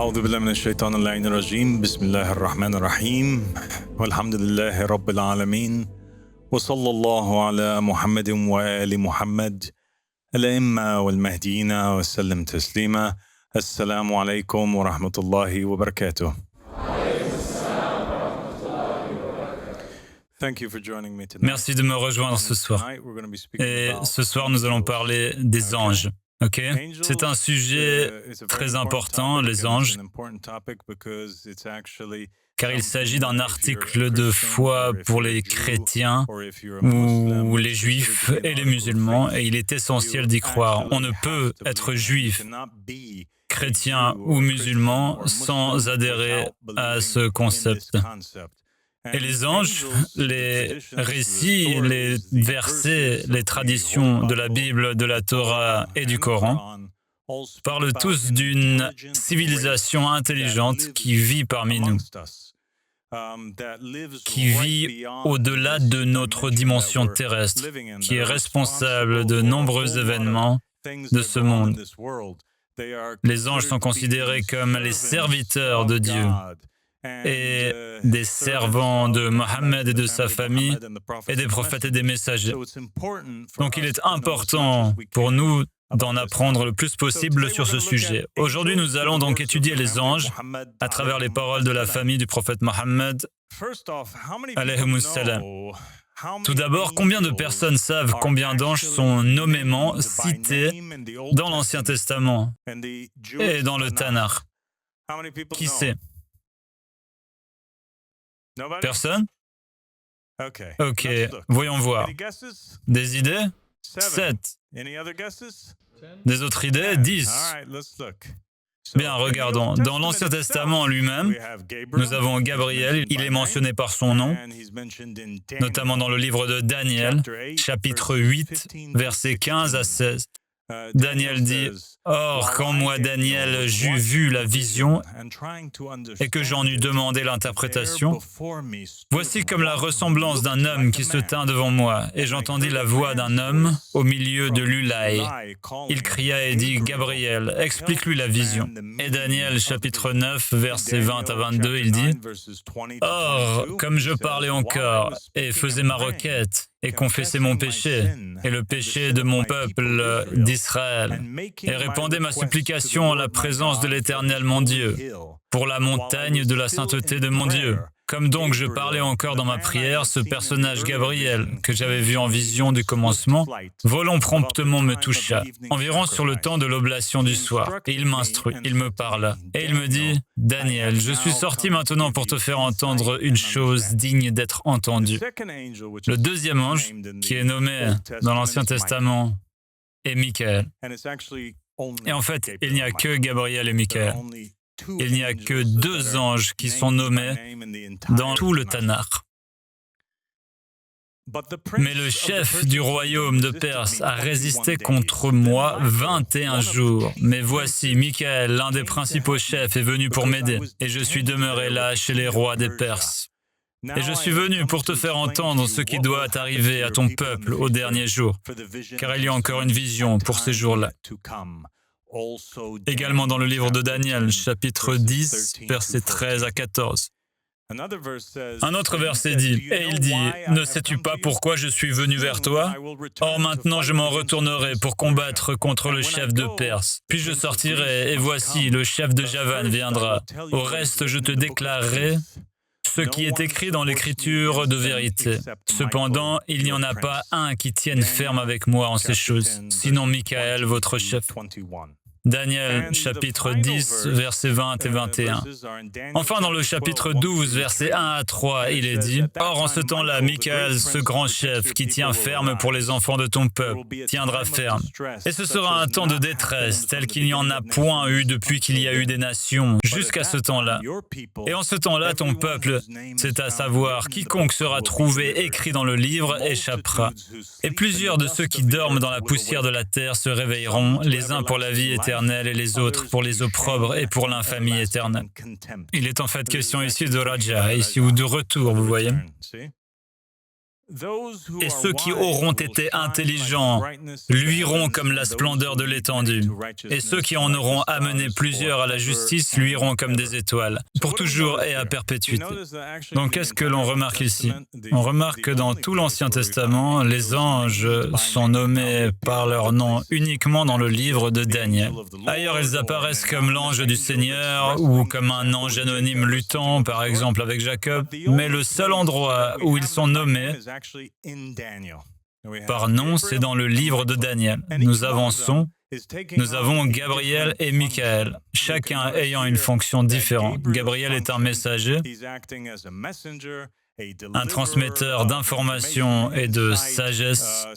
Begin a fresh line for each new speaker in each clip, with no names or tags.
أعوذ بالله من الشيطان اللعين الرجيم بسم الله الرحمن الرحيم والحمد لله رب العالمين وصلى الله على محمد وآل محمد الأئمة والمهديين وسلم تسليما. السلام عليكم ورحمة الله وبركاته.
Merci de me rejoindre ce soir. Et ce soir, nous allons parler des anges. Ok? C'est un sujet très important, les anges, car il s'agit d'un article de foi pour les chrétiens ou les juifs et les musulmans, et il est essentiel d'y croire. On ne peut être juif, chrétien ou musulman sans adhérer à ce concept. Et les anges, les récits, les versets, les traditions de la Bible, de la Torah et du Coran parlent tous d'une civilisation intelligente qui vit parmi nous, qui vit au-delà de notre dimension terrestre, qui est responsable de nombreux événements de ce monde. Les anges sont considérés comme les serviteurs de Dieu et des servants de Mohammed et de sa famille, et des prophètes et des messagers. Donc il est important pour nous d'en apprendre le plus possible sur ce sujet. Aujourd'hui, nous allons donc étudier les anges à travers les paroles de la famille du prophète Mohammed, alayhimus salam. Tout d'abord, combien de personnes savent combien d'anges sont nommément cités dans l'Ancien Testament et dans le Tanakh? Qui sait? Personne? Ok, voyons voir. Des idées? 7. Des autres idées? 10. Bien, regardons. Dans l'Ancien Testament lui-même, nous avons Gabriel, il est mentionné par son nom, notamment dans le livre de Daniel, chapitre 8, versets 15 à 16. Daniel dit « Or, quand moi, Daniel, j'eus vu la vision et que j'en eus demandé l'interprétation, voici comme la ressemblance d'un homme qui se tint devant moi, et j'entendis la voix d'un homme au milieu de l'Ulaï. Il cria et dit « Gabriel, explique-lui la vision. » Et Daniel, chapitre 9, versets 20 à 22, il dit « Or, comme je parlais encore et faisais ma requête, et confessais mon péché, et le péché de mon peuple d'Israël, et répandais ma supplication en la présence de l'Éternel mon Dieu, pour la montagne de la sainteté de mon Dieu. Comme donc je parlais encore dans ma prière, ce personnage Gabriel, que j'avais vu en vision du commencement, volant promptement me toucha, environ sur le temps de l'oblation du soir, et il m'instruit, il me parla, et il me dit, « Daniel, je suis sorti maintenant pour te faire entendre une chose digne d'être entendue. » Le deuxième ange, qui est nommé dans l'Ancien Testament, est Michael. Et en fait, il n'y a que Gabriel et Michael. Il n'y a que 2 anges qui sont nommés dans tout le Tanakh. Mais le chef du royaume de Perse a résisté contre moi 21 jours. Mais voici, Michael, l'un des principaux chefs, est venu pour m'aider, et je suis demeuré là chez les rois des Perses. Et je suis venu pour te faire entendre ce qui doit arriver à ton peuple au dernier jour, car il y a encore une vision pour ces jours-là. Également dans le livre de Daniel, chapitre 10, versets 13 à 14. Un autre verset dit, et il dit, « Ne sais-tu pas pourquoi je suis venu vers toi? Or maintenant je m'en retournerai pour combattre contre le chef de Perse. Puis je sortirai, et voici, le chef de Javan viendra. Au reste, je te déclarerai ce qui est écrit dans l'Écriture de vérité. Cependant, il n'y en a pas un qui tienne ferme avec moi en ces choses, sinon Michael, votre chef. » Daniel, chapitre 10, versets 20 et 21. Enfin, dans le chapitre 12, versets 1 à 3, il est dit « Or, en ce temps-là, Michael, ce grand chef qui tient ferme pour les enfants de ton peuple, tiendra ferme. Et ce sera un temps de détresse, tel qu'il n'y en a point eu depuis qu'il y a eu des nations, jusqu'à ce temps-là. Et en ce temps-là, ton peuple, c'est à savoir, quiconque sera trouvé écrit dans le livre, échappera. Et plusieurs de ceux qui dorment dans la poussière de la terre se réveilleront, les uns pour la vie éternelle, et les autres pour les opprobres et pour l'infamie éternelle. » Il est en fait question ici de Raja, ici ou de retour, vous voyez. Et ceux qui auront été intelligents luiront comme la splendeur de l'étendue. Et ceux qui en auront amené plusieurs à la justice luiront comme des étoiles, pour toujours et à perpétuité. Donc qu'est-ce que l'on remarque ici? On remarque que dans tout l'Ancien Testament, les anges sont nommés par leur nom uniquement dans le livre de Daniel. Ailleurs, ils apparaissent comme l'ange du Seigneur ou comme un ange anonyme luttant, par exemple avec Jacob, mais le seul endroit où ils sont nommés par nom, c'est dans le livre de Daniel. Nous avons Gabriel et Michaël, chacun ayant une fonction différente. Gabriel est un messager, un transmetteur d'informations et de sagesse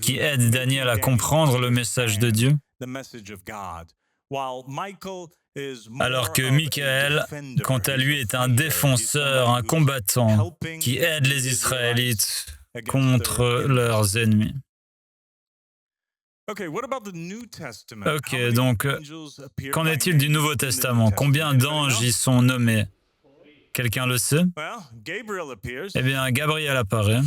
qui aide Daniel à comprendre le message de Dieu, alors que Michaël, quant à lui, est un défenseur, un combattant qui aide les Israélites contre leurs ennemis. Ok, donc, qu'en est-il du Nouveau Testament? Combien d'anges y sont nommés? Quelqu'un le sait? Eh bien, Gabriel apparaît,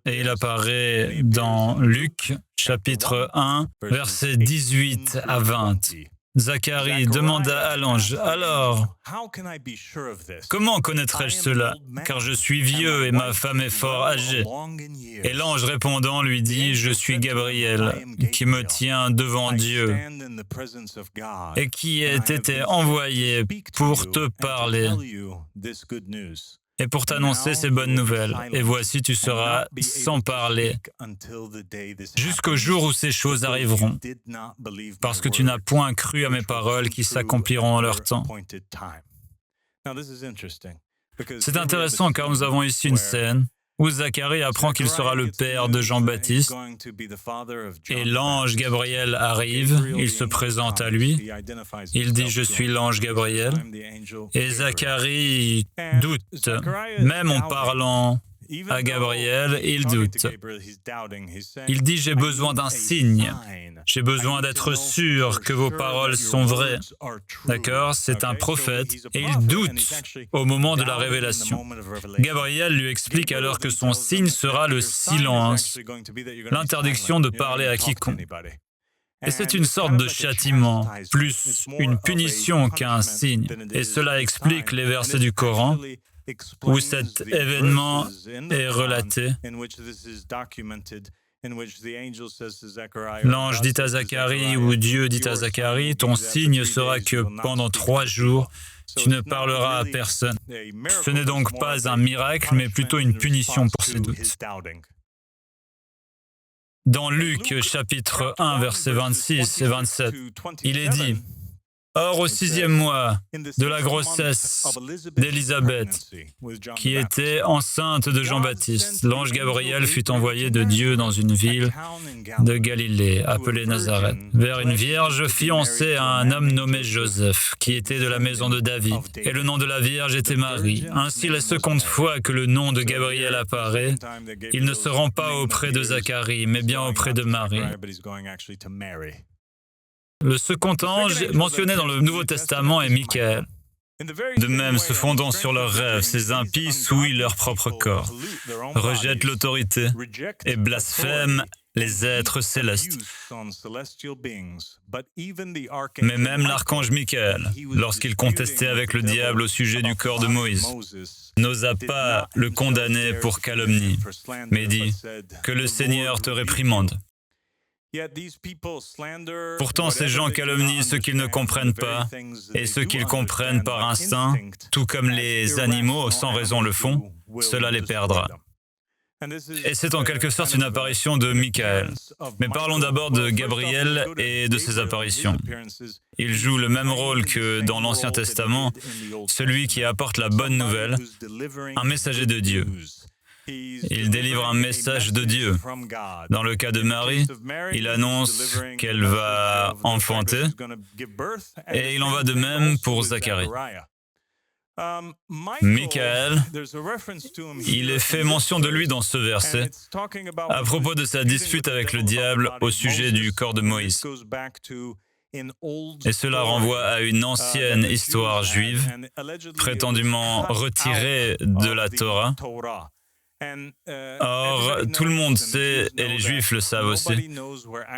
et il apparaît dans Luc, chapitre 1, versets 18 à 20. Zacharie demanda à l'ange, « Alors, comment connaîtrais-je cela? Car je suis vieux et ma femme est fort âgée. » Et l'ange répondant lui dit, « Je suis Gabriel, qui me tient devant Dieu et qui ait été envoyé pour te parler et pour t'annoncer ces bonnes nouvelles. Et voici, tu seras sans parler jusqu'au jour où ces choses arriveront, parce que tu n'as point cru à mes paroles qui s'accompliront en leur temps. » C'est intéressant car nous avons ici une scène où Zacharie apprend qu'il sera le père de Jean-Baptiste, et l'ange Gabriel arrive, il se présente à lui, il dit « Je suis l'ange Gabriel », et Zacharie doute, même en parlant à Gabriel, il doute. Il dit « J'ai besoin d'un signe, j'ai besoin d'être sûr que vos paroles sont vraies. » D'accord? C'est un prophète et il doute au moment de la révélation. Gabriel lui explique alors que son signe sera le silence, l'interdiction de parler à quiconque. Et c'est une sorte de châtiment, plus une punition qu'un signe. Et cela explique les versets du Coran où cet événement est relaté. L'ange dit à Zacharie, ou Dieu dit à Zacharie, « Ton signe sera que pendant 3 jours, tu ne parleras à personne. » Ce n'est donc pas un miracle, mais plutôt une punition pour ses doutes. Dans Luc, chapitre 1, versets 26 et 27, il est dit, « Or, au 6e mois de la grossesse d'Élisabeth, qui était enceinte de Jean-Baptiste, l'ange Gabriel fut envoyé de Dieu dans une ville de Galilée, appelée Nazareth, vers une vierge fiancée à un homme nommé Joseph, qui était de la maison de David. Et le nom de la vierge était Marie. Ainsi, la seconde fois que le nom de Gabriel apparaît, il ne se rend pas auprès de Zacharie, mais bien auprès de Marie. Le second ange mentionné dans le Nouveau Testament est Michaël. De même, se fondant sur leurs rêves, ces impies souillent leur propre corps, rejettent l'autorité et blasphèment les êtres célestes. Mais même l'archange Michaël, lorsqu'il contestait avec le diable au sujet du corps de Moïse, n'osa pas le condamner pour calomnie, mais dit « Que le Seigneur te réprimande ». Pourtant, ces gens calomnient ceux qu'ils ne comprennent pas et ceux qu'ils comprennent par instinct, tout comme les animaux sans raison le font, cela les perdra. Et c'est en quelque sorte une apparition de Michaël. Mais parlons d'abord de Gabriel et de ses apparitions. Il joue le même rôle que dans l'Ancien Testament, celui qui apporte la bonne nouvelle, un messager de Dieu. Il délivre un message de Dieu. Dans le cas de Marie, il annonce qu'elle va enfanter, et il en va de même pour Zacharie. Michaël, il est fait mention de lui dans ce verset, à propos de sa dispute avec le diable au sujet du corps de Moïse. Et cela renvoie à une ancienne histoire juive, prétendument retirée de la Torah, Or, tout le monde sait, et les Juifs le savent aussi,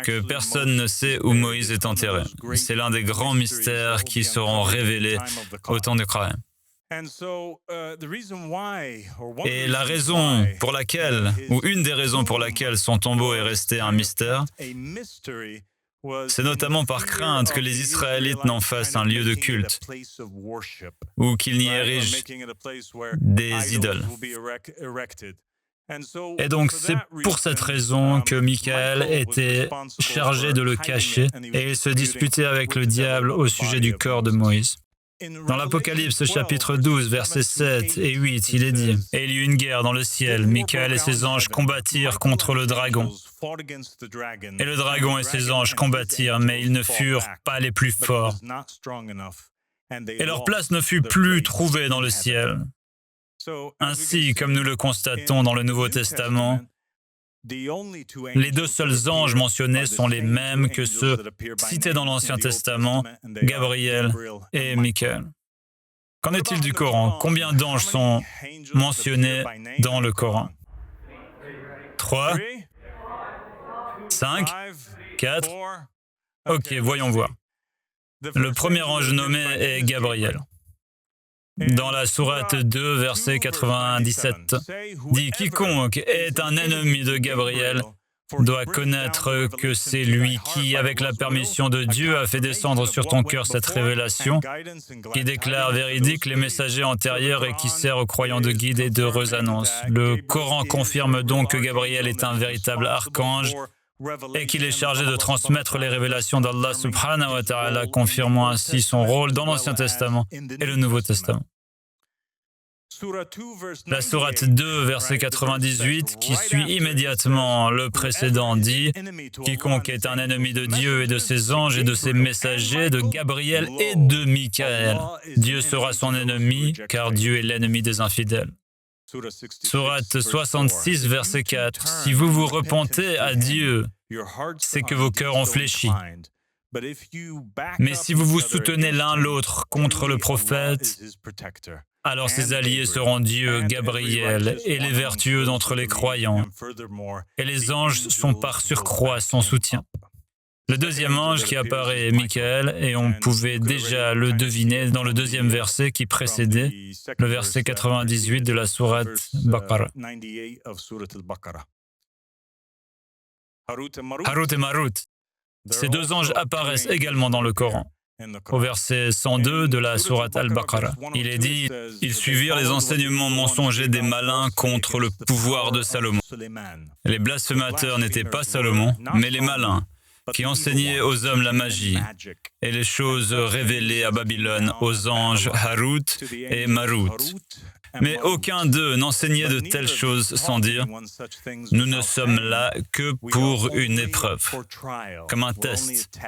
que personne ne sait où Moïse est enterré. C'est l'un des grands mystères qui seront révélés au temps de Corée. Et la raison pour laquelle, ou une des raisons pour laquelle son tombeau est resté un mystère, c'est notamment par crainte que les Israélites n'en fassent un lieu de culte ou qu'ils n'y érigent des idoles. Et donc c'est pour cette raison que Michaël était chargé de le cacher et il se disputait avec le diable au sujet du corps de Moïse. Dans l'Apocalypse chapitre 12, versets 7 et 8, il est dit « Et il y eut une guerre dans le ciel. Michaël et ses anges combattirent contre le dragon. Et le dragon et ses anges combattirent, mais ils ne furent pas les plus forts. Et leur place ne fut plus trouvée dans le ciel. » Ainsi, comme nous le constatons dans le Nouveau Testament, les deux seuls anges mentionnés sont les mêmes que ceux cités dans l'Ancien Testament, Gabriel et Michaël. Qu'en est-il du Coran? Combien d'anges sont mentionnés dans le Coran? 3, 5, 4. Ok, voyons voir. Le premier ange nommé est Gabriel. Dans la sourate 2, verset 97, dit « Quiconque est un ennemi de Gabriel doit connaître que c'est lui qui, avec la permission de Dieu, a fait descendre sur ton cœur cette révélation, qui déclare véridique les messagers antérieurs et qui sert aux croyants de guide et d'heureuse annonce. Le Coran confirme donc que Gabriel est un véritable archange et qu'il est chargé de transmettre les révélations d'Allah subhanahu wa ta'ala, confirmant ainsi son rôle dans l'Ancien Testament et le Nouveau Testament. La sourate 2, verset 98, qui suit immédiatement le précédent, dit « Quiconque est un ennemi de Dieu et de ses anges et de ses messagers, de Gabriel et de Michaël, Dieu sera son ennemi, car Dieu est l'ennemi des infidèles. » Sourate 66, verset 4, « Si vous vous repentez à Dieu, c'est que vos cœurs ont fléchi. Mais si vous vous soutenez l'un l'autre contre le prophète, alors ses alliés seront Dieu, Gabriel, et les vertueux d'entre les croyants. Et les anges sont par surcroît son soutien. » Le deuxième ange qui apparaît est Michaël, et on pouvait déjà le deviner dans le deuxième verset qui précédait, le verset 98 de la sourate Baqarah. Harut et Marut. Ces deux anges apparaissent également dans le Coran. Au verset 102 de la sourate Al-Baqarah, il est dit « Ils suivirent les enseignements mensongers des malins contre le pouvoir de Salomon. » Les blasphémateurs n'étaient pas Salomon, mais les malins, qui enseignaient aux hommes la magie et les choses révélées à Babylone aux anges Harut et Marut. Mais aucun d'eux n'enseignait de telles choses sans dire « Nous ne sommes là que pour une épreuve, comme un test.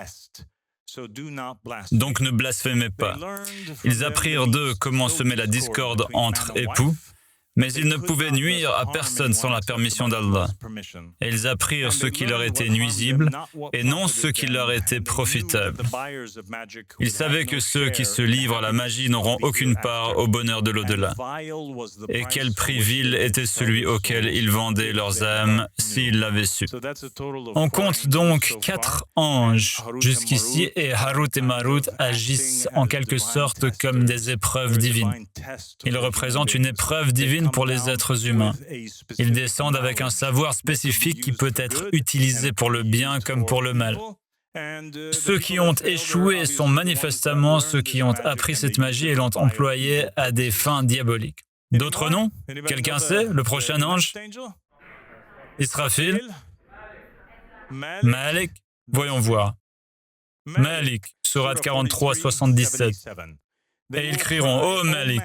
Donc ne blasphémez pas. » Ils apprirent d'eux comment semer la discorde entre époux, mais ils ne pouvaient nuire à personne sans la permission d'Allah. Et ils apprirent ce qui leur était nuisible et non ce qui leur était profitable. Ils savaient que ceux qui se livrent à la magie n'auront aucune part au bonheur de l'au-delà. Et quel prix vil était celui auquel ils vendaient leurs âmes s'ils l'avaient su. On compte donc 4 anges jusqu'ici et Harut et Marut agissent en quelque sorte comme des épreuves divines. Ils représentent une épreuve divine pour les êtres humains. Ils descendent avec un savoir spécifique qui peut être utilisé pour le bien comme pour le mal. Ceux qui ont échoué sont manifestement ceux qui ont appris cette magie et l'ont employée à des fins diaboliques. D'autres noms? Quelqu'un sait? Le prochain ange? Israfil? Malik? Voyons voir. Malik, sourate 43, 77. Et ils crieront, « Ô Malik,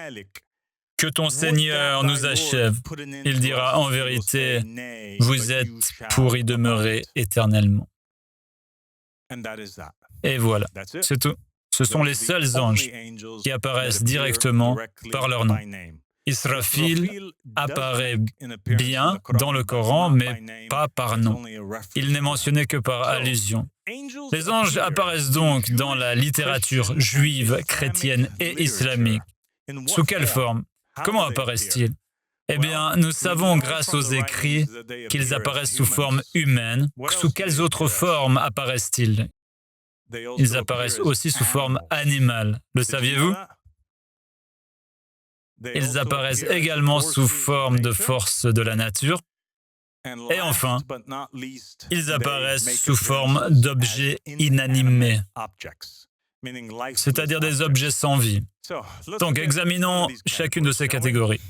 que ton Seigneur nous achève. » Il dira, « En vérité, vous êtes pour y demeurer éternellement. » Et voilà, c'est tout. Ce sont les seuls anges qui apparaissent directement par leur nom. Israfil apparaît bien dans le Coran, mais pas par nom. Il n'est mentionné que par allusion. Les anges apparaissent donc dans la littérature juive, chrétienne et islamique. Sous quelle forme? Comment apparaissent-ils? Eh bien, nous savons grâce aux écrits qu'ils apparaissent sous forme humaine. Sous quelles autres formes apparaissent-ils? Ils apparaissent aussi sous forme animale. Le saviez-vous? Ils apparaissent également sous forme de force de la nature. Et enfin, ils apparaissent sous forme d'objets inanimés, c'est-à-dire des objets sans vie. Donc, examinons chacune de ces catégories.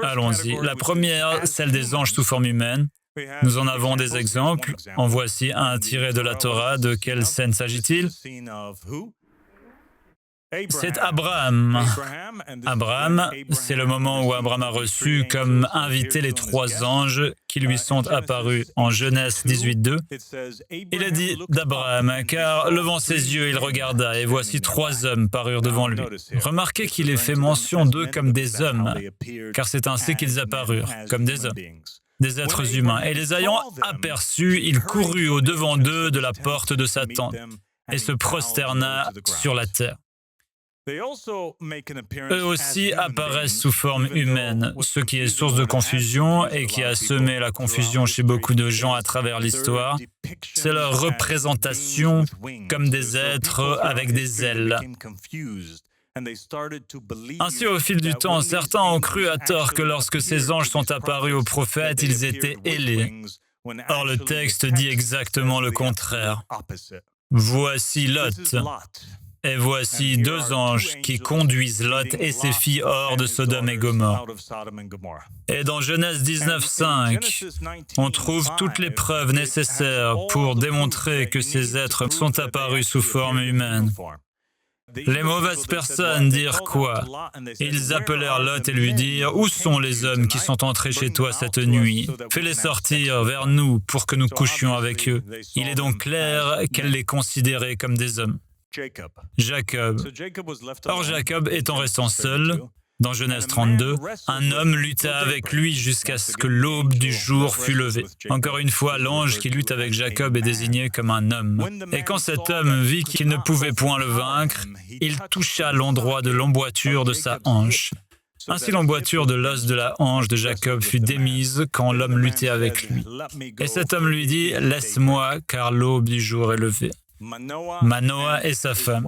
Allons-y. La première, celle des anges sous forme humaine. Nous en avons des exemples. En voici un tiré de la Torah. De quelle scène s'agit-il? C'est Abraham. Abraham, c'est le moment où Abraham a reçu comme invité les 3 anges qui lui sont apparus en Genèse 18:2. Il est dit d'Abraham, car levant ses yeux, il regarda, et voici 3 hommes parurent devant lui. Remarquez qu'il est fait mention d'eux comme des hommes, car c'est ainsi qu'ils apparurent, comme des hommes, des êtres humains. Et les ayant aperçus, il courut au-devant d'eux de la porte de sa tente, et se prosterna sur la terre. Eux aussi apparaissent sous forme humaine, ce qui est source de confusion et qui a semé la confusion chez beaucoup de gens à travers l'histoire. C'est leur représentation comme des êtres avec des ailes. Ainsi, au fil du temps, certains ont cru à tort que lorsque ces anges sont apparus aux prophètes, ils étaient ailés. Or, le texte dit exactement le contraire. Voici Lot. Et voici 2 anges qui conduisent Lot et ses filles hors de Sodome et Gomorrhe. Et dans Genèse 19:5, on trouve toutes les preuves nécessaires pour démontrer que ces êtres sont apparus sous forme humaine. Les mauvaises personnes dirent quoi? Ils appelèrent Lot et lui dirent « Où sont les hommes qui sont entrés chez toi cette nuit? Fais-les sortir vers nous pour que nous couchions avec eux. » Il est donc clair qu'elle les considérait comme des hommes. Jacob. Or Jacob étant restant seul, dans Genèse 32, un homme lutta avec lui jusqu'à ce que l'aube du jour fût levée. Encore une fois, l'ange qui lutte avec Jacob est désigné comme un homme. Et quand cet homme vit qu'il ne pouvait point le vaincre, il toucha l'endroit de l'emboîture de sa hanche. Ainsi l'emboîture de l'os de la hanche de Jacob fut démise quand l'homme luttait avec lui. Et cet homme lui dit « Laisse-moi, car l'aube du jour est levée. » Manoah et sa femme.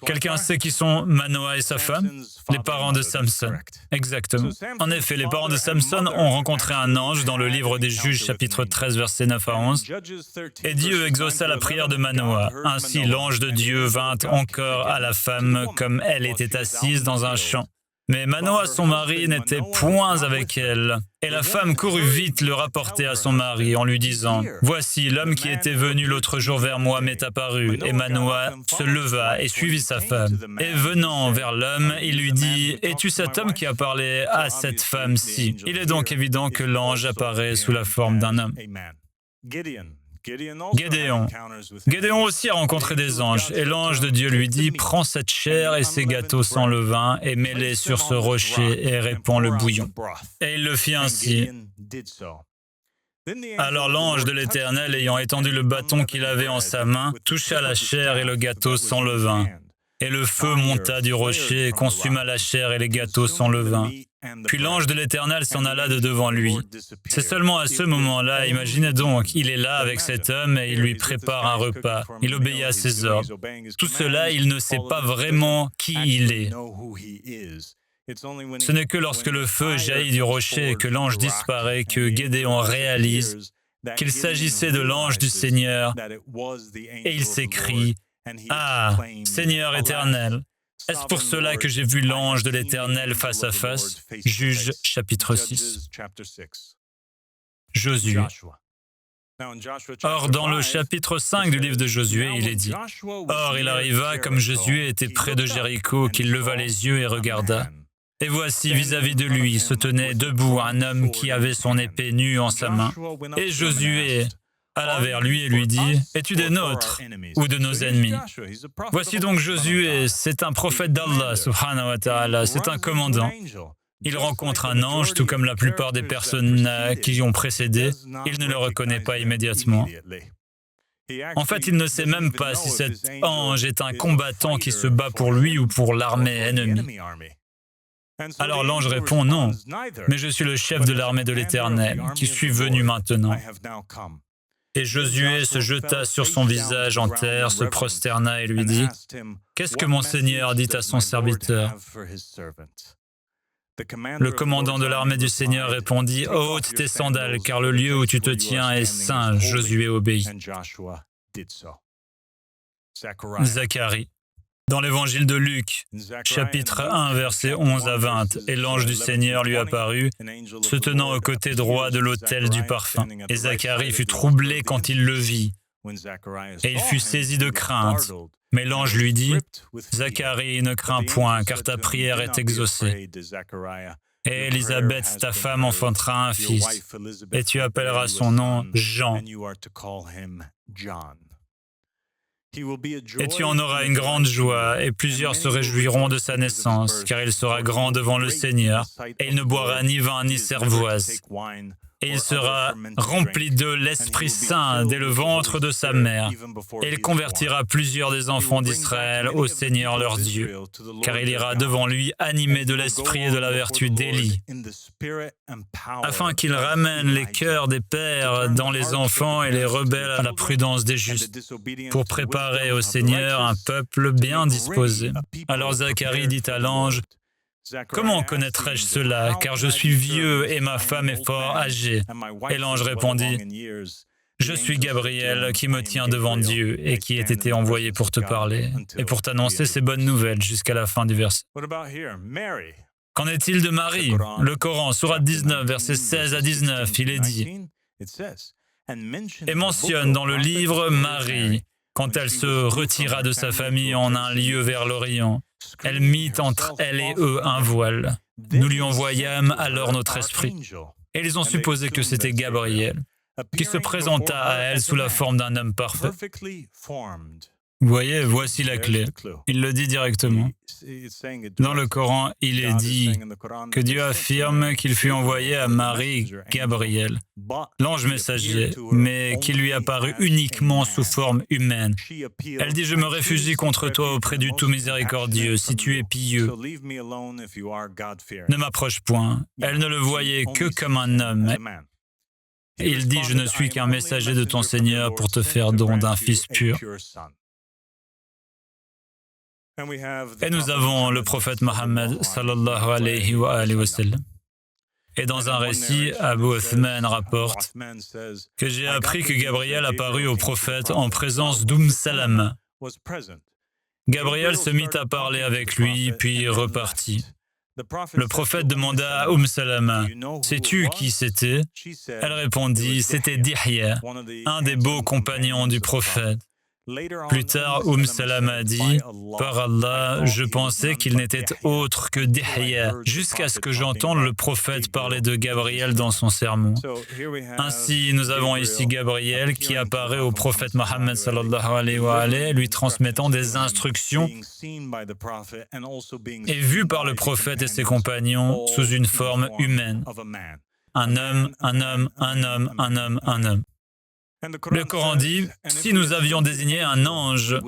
Quelqu'un sait qui sont Manoah et sa femme? Les parents de Samson. Exactement. En effet, les parents de Samson ont rencontré un ange dans le livre des Juges, chapitre 13, versets 9 à 11. Et Dieu exauça la prière de Manoah. Ainsi, l'ange de Dieu vint encore à la femme comme elle était assise dans un champ. Mais Manoah, son mari, n'était point avec elle. Et la femme courut vite le rapporter à son mari en lui disant « Voici, l'homme qui était venu l'autre jour vers moi m'est apparu. » Et Manoah se leva et suivit sa femme. Et venant vers l'homme, il lui dit « Es-tu cet homme qui a parlé à cette femme-ci » Il est donc évident que l'ange apparaît sous la forme d'un homme. Gédéon aussi a rencontré des anges, et l'ange de Dieu lui dit « Prends cette chair et ces gâteaux sans levain, et mets-les sur ce rocher, et répands le bouillon. » Et il le fit ainsi. Alors l'ange de l'Éternel, ayant étendu le bâton qu'il avait en sa main, toucha la chair et le gâteau sans levain. Et le feu monta du rocher et consuma la chair et les gâteaux sans levain. Puis l'ange de l'Éternel s'en alla de devant lui. C'est seulement à ce moment-là, imaginez donc, il est là avec cet homme et il lui prépare un repas. Il obéit à ses ordres. Tout cela, il ne sait pas vraiment qui il est. Ce n'est que lorsque le feu jaillit du rocher et que l'ange disparaît que Gédéon réalise qu'il s'agissait de l'ange du Seigneur et il s'écrie « Ah, Seigneur éternel !» Est-ce pour cela que j'ai vu l'ange de l'Éternel face à face? Juges chapitre 6. Josué. Or, dans le chapitre 5 du livre de Josué, il est dit « Or, il arriva, comme Josué était près de Jéricho, qu'il leva les yeux et regarda. Et voici, vis-à-vis de lui, se tenait debout un homme qui avait son épée nue en sa main. Et Josué alla vers lui et lui dit « Es-tu des nôtres ou de nos ennemis ?» Voici donc Josué, c'est un prophète d'Allah, subhanahu wa ta'ala, c'est un commandant. Il rencontre un ange, tout comme la plupart des personnes qui ont précédé, il ne le reconnaît pas immédiatement. En fait, il ne sait même pas si cet ange est un combattant qui se bat pour lui ou pour l'armée ennemie. Alors l'ange répond, non, mais je suis le chef de l'armée de l'Éternel, qui suis venu maintenant. Et Josué se jeta sur son visage en terre, se prosterna et lui dit, « Qu'est-ce que mon Seigneur dit à son serviteur ?» Le commandant de l'armée du Seigneur répondit, « Ôte tes sandales, car le lieu où tu te tiens est saint. » Josué obéit. Zacharie. Dans l'évangile de Luc, chapitre 1, versets 11 à 20, « Et l'ange du Seigneur lui apparut, se tenant au côté droit de l'autel du parfum. Et Zacharie fut troublé quand il le vit, et il fut saisi de crainte. Mais l'ange lui dit, « Zacharie, ne crains point, car ta prière est exaucée. Et Élisabeth, ta femme, enfantera un fils, et tu appelleras son nom Jean. Et tu en auras une grande joie, et plusieurs se réjouiront de sa naissance, car il sera grand devant le Seigneur, et il ne boira ni vin ni cervoise. Et il sera rempli de l'Esprit Saint dès le ventre de sa mère. Et il convertira plusieurs des enfants d'Israël au Seigneur leur Dieu, car il ira devant lui animé de l'Esprit et de la vertu d'Élie, afin qu'il ramène les cœurs des pères dans les enfants et les rebelles à la prudence des justes, pour préparer au Seigneur un peuple bien disposé. Alors Zacharie dit à l'ange, « Comment connaîtrais-je cela, car je suis vieux et ma femme est fort âgée ?» Et l'ange répondit, « Je suis Gabriel qui me tient devant Dieu et qui ait été envoyé pour te parler et pour t'annoncer ces bonnes nouvelles jusqu'à la fin du verset. » Qu'en est-il de Marie? Le Coran, sourate 19, versets 16 à 19, il est dit, et mentionne dans le livre Marie, quand elle se retira de sa famille en un lieu vers l'Orient. Elle mit entre elle et eux un voile. Nous lui envoyâmes alors notre esprit. Et ils ont supposé que c'était Gabriel, qui se présenta à elle sous la forme d'un homme parfait. Vous voyez, voici la clé. Il le dit directement. Dans le Coran, il est dit que Dieu affirme qu'il fut envoyé à Marie, Gabriel, l'ange messager, mais qui lui apparut uniquement sous forme humaine. Elle dit, « Je me réfugie contre toi auprès du tout miséricordieux, si tu es pieux. Ne m'approche point. » Elle ne le voyait que comme un homme. Il dit, « Je ne suis qu'un messager de ton Seigneur pour te faire don d'un fils pur. » Et nous avons le prophète Mohammed sallallahu alayhi wa sallam. Et dans un récit, Abu Uthman rapporte que j'ai appris que Gabriel apparut au prophète en présence Salama. Gabriel se mit à parler avec lui, puis repartit. Le prophète demanda à Salama, « Sais-tu qui c'était ?» Elle répondit, « C'était Dihya, un des beaux compagnons du prophète. » Plus tard, Salama dit, « Par Allah, je pensais qu'il n'était autre que Dihya, jusqu'à ce que j'entende le prophète parler de Gabriel dans son sermon. » Ainsi, nous avons ici Gabriel qui apparaît au prophète Mohammed sallallahu alayhi wa sallam, lui transmettant des instructions et vu par le prophète et ses compagnons sous une forme humaine. Un homme, un homme, un homme, un homme, un homme. Le Coran dit, si nous avions désigné un ange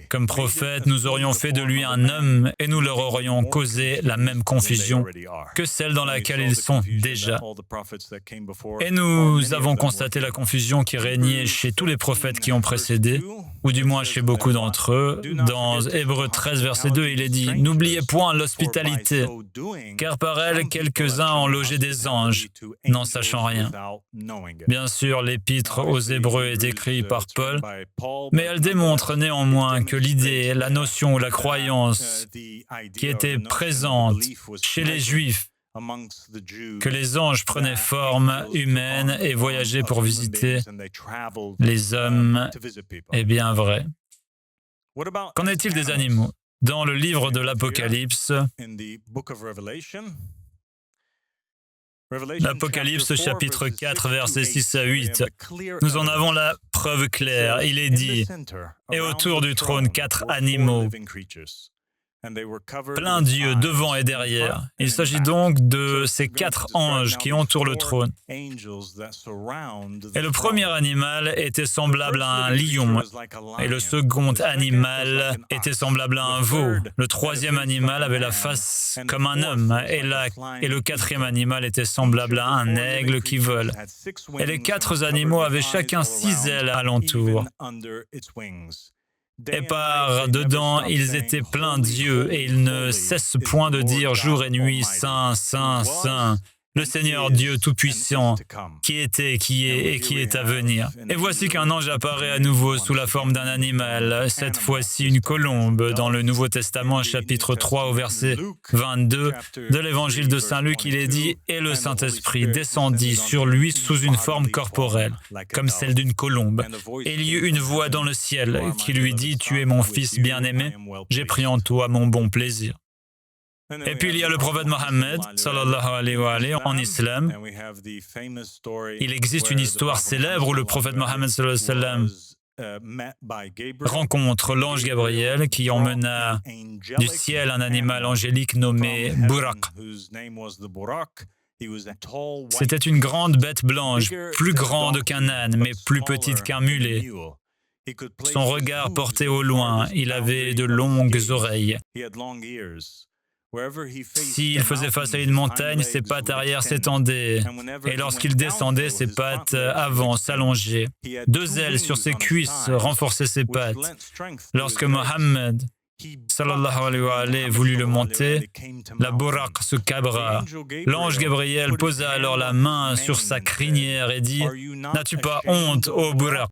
comme prophète, nous aurions fait de lui un homme et nous leur aurions causé la même confusion que celle dans laquelle ils sont déjà. Et nous avons constaté la confusion qui régnait chez tous les prophètes qui ont précédé, ou du moins chez beaucoup d'entre eux. Dans Hébreux 13, verset 2, il est dit, « N'oubliez point l'hospitalité, car par elle, quelques-uns ont logé des anges, n'en sachant rien. » Bien sûr, l'épître aux Hébreux est écrite par Paul, mais elle démontre néanmoins que l'idée, la notion ou la croyance qui était présente chez les Juifs, que les anges prenaient forme humaine et voyageaient pour visiter les hommes, est bien vrai. Qu'en est-il des animaux? Dans le livre de l'Apocalypse, l'Apocalypse chapitre 4, versets 6 à 8, nous en avons la preuve claire. Il est dit, « Et autour du trône 4 animaux, plein d'yeux devant et derrière. Il s'agit donc de ces 4 anges qui entourent le trône. Et le premier animal était semblable à un lion, et le second animal était semblable à un veau. Le troisième animal avait la face comme un homme, et le quatrième animal était semblable à un aigle qui vole. Et les 4 animaux avaient chacun 6 ailes alentour. Et par dedans, ils étaient pleins d'yeux, et ils ne cessent point de dire jour et nuit, Saint, Saint, Saint, le Seigneur Dieu Tout-Puissant, qui était, qui est et qui est à venir. Et voici qu'un ange apparaît à nouveau sous la forme d'un animal, cette fois-ci une colombe. Dans le Nouveau Testament, chapitre 3, au verset 22 de l'Évangile de Saint Luc, il est dit « Et le Saint-Esprit descendit sur lui sous une forme corporelle, comme celle d'une colombe. Et il y eut une voix dans le ciel qui lui dit « Tu es mon Fils bien-aimé, j'ai pris en toi mon bon plaisir. » Et puis il y a le prophète Mohammed, sallallahu alayhi wa alayhi, en islam. Il existe une histoire célèbre où le prophète Mohammed, sallallahu alayhi wa sallam, rencontre l'ange Gabriel qui emmena du ciel un animal angélique nommé Buraq. C'était une grande bête blanche, plus grande qu'un âne, mais plus petite qu'un mulet. Son regard portait au loin, il avait de longues oreilles. S'il faisait face à une montagne, ses pattes arrière s'étendaient, et lorsqu'il descendait, ses pattes avant s'allongeaient. 2 ailes sur ses cuisses renforçaient ses pattes. Lorsque Mohammed, sallallahu alayhi wa alayhi, voulut le monter, la Buraq se cabra. L'ange Gabriel posa alors la main sur sa crinière et dit « N'as-tu pas honte, ô Buraq ?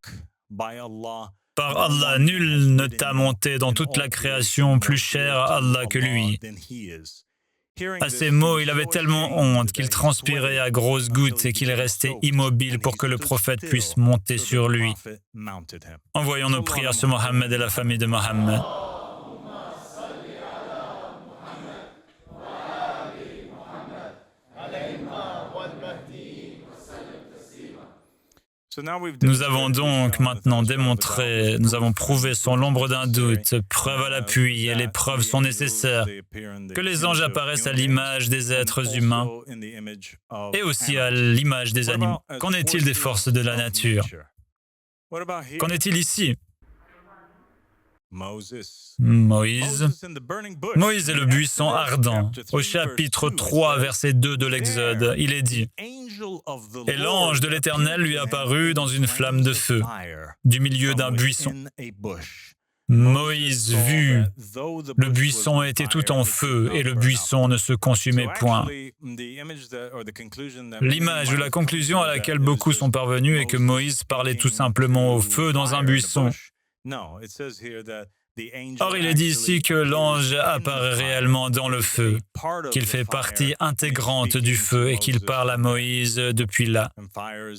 Par Allah, nul ne t'a monté dans toute la création plus cher à Allah que lui. » À ces mots, il avait tellement honte qu'il transpirait à grosses gouttes et qu'il restait immobile pour que le prophète puisse monter sur lui. Envoyons nos prières sur Mohammed et la famille de Mohammed. Nous avons donc maintenant démontré, nous avons prouvé sans l'ombre d'un doute, preuve à l'appui, et les preuves sont nécessaires, que les anges apparaissent à l'image des êtres humains et aussi à l'image des animaux. Qu'en est-il des forces de la nature? Qu'en est-il ici? Moïse et le buisson ardent. Au chapitre 3, verset 2 de l'Exode, il est dit « Et l'ange de l'Éternel lui apparut dans une flamme de feu, du milieu d'un buisson. Moïse vit, le buisson était tout en feu et le buisson ne se consumait point. » L'image ou la conclusion à laquelle beaucoup sont parvenus est que Moïse parlait tout simplement au feu dans un buisson. Or, il est dit ici que l'ange apparaît réellement dans le feu, qu'il fait partie intégrante du feu et qu'il parle à Moïse depuis là.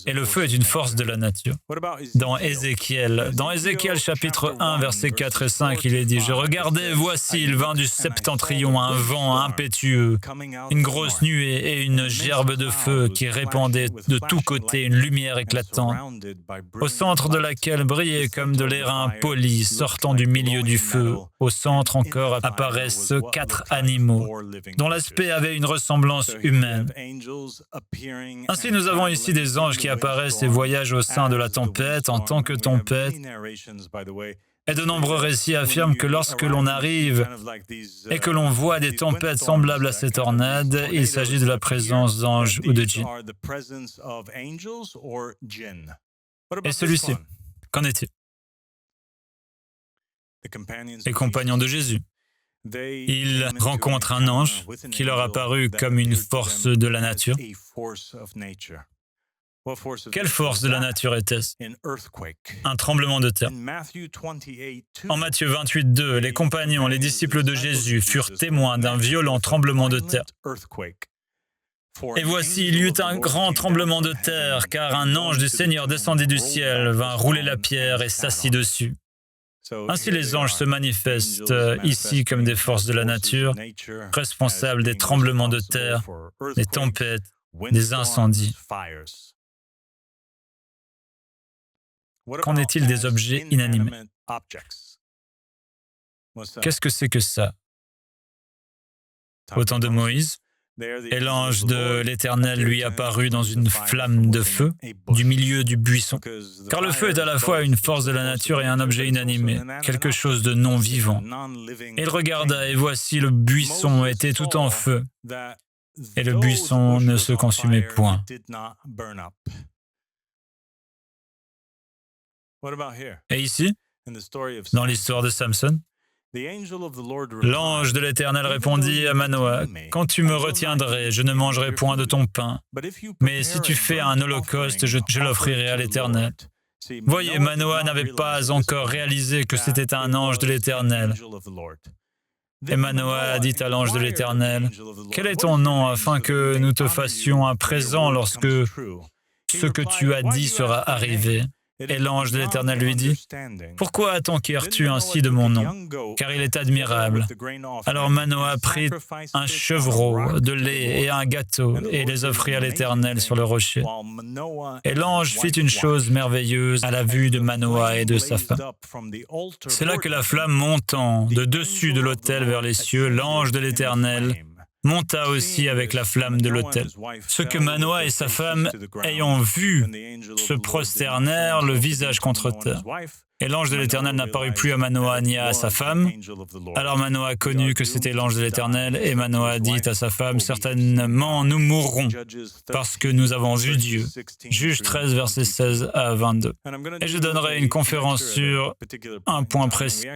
Et le feu est une force de la nature. Dans Ézéchiel chapitre 1, versets 4 et 5, il est dit « Je regardais, voici, il vint du septentrion un vent impétueux, une grosse nuée et une gerbe de feu qui répandait de tous côtés une lumière éclatante, au centre de laquelle brillait comme de l'airain poli sortant du milieu du feu. Au centre encore apparaissent 4 animaux, dont l'aspect avait une ressemblance humaine. Ainsi, nous avons ici des anges qui apparaissent et voyagent au sein de la tempête en tant que tempête. Et de nombreux récits affirment que lorsque l'on arrive et que l'on voit des tempêtes semblables à ces tornades, il s'agit de la présence d'anges ou de djinns. Et celui-ci, qu'en est-il? Les compagnons de Jésus. Ils rencontrent un ange qui leur apparut comme une force de la nature. Quelle force de la nature était-ce? Un tremblement de terre. En Matthieu 28, 2, les compagnons, les disciples de Jésus furent témoins d'un violent tremblement de terre. Et voici, il y eut un grand tremblement de terre, car un ange du Seigneur descendit du ciel, vint rouler la pierre et s'assit dessus. Ainsi, les anges se manifestent ici comme des forces de la nature, responsables des tremblements de terre, des tempêtes, des incendies. Qu'en est-il des objets inanimés? Qu'est-ce que c'est que ça? au temps de Moïse, et l'ange de l'Éternel lui apparut dans une flamme de feu du milieu du buisson. Car le feu est à la fois une force de la nature et un objet inanimé, quelque chose de non-vivant. Il regarda, et voici, le buisson était tout en feu, et le buisson ne se consumait point. Et ici, dans l'histoire de Samson, l'ange de l'Éternel répondit à Manoah, « Quand tu me retiendrais, je ne mangerai point de ton pain, mais si tu fais un holocauste, je l'offrirai à l'Éternel. » Voyez, Manoah n'avait pas encore réalisé que c'était un ange de l'Éternel. Et Manoah dit à l'ange de l'Éternel, « Quel est ton nom afin que nous te fassions un présent lorsque ce que tu as dit sera arrivé ?» Et l'ange de l'Éternel lui dit, « Pourquoi t'enquiers-tu ainsi de mon nom? Car il est admirable. » Alors Manoah prit un chevreau, de lait et un gâteau, et les offrit à l'Éternel sur le rocher. Et l'ange fit une chose merveilleuse à la vue de Manoah et de sa femme. C'est là que la flamme montant de dessus de l'autel vers les cieux, l'ange de l'Éternel monta aussi avec la flamme de l'autel. Ce que Manoah et sa femme, ayant vu, se prosternèrent le visage contre terre. Et l'ange de l'Éternel n'apparut plus à Manoah ni à sa femme. Alors Manoah connut que c'était l'ange de l'Éternel, et Manoah dit à sa femme, « Certainement, nous mourrons, parce que nous avons vu Dieu. » Juge 13, versets 16 à 22. Et je donnerai une conférence sur un point précis.